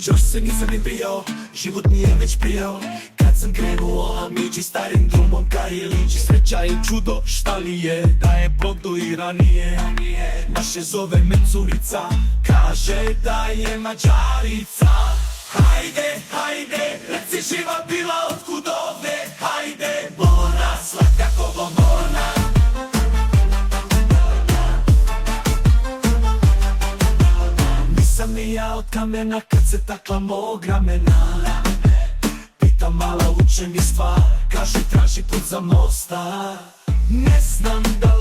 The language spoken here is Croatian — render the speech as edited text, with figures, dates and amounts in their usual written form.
još se nisam ni bio, život mi je već prijao. Kad sam krenuo, a miđi starim drumom ka je liči. Sreća i čudo, šta li je, da je Bog do i ranije. Naše zove me curica, kaže da je Mađarica. Hajde, hajde, reci živa bila otkud ovde. Hajde, Bona, slatka Morna. Nisam ni ja od kamena kad se takla mog ramena. Pita mala učenje stvar, kaže traži put za mosta. Ne znam da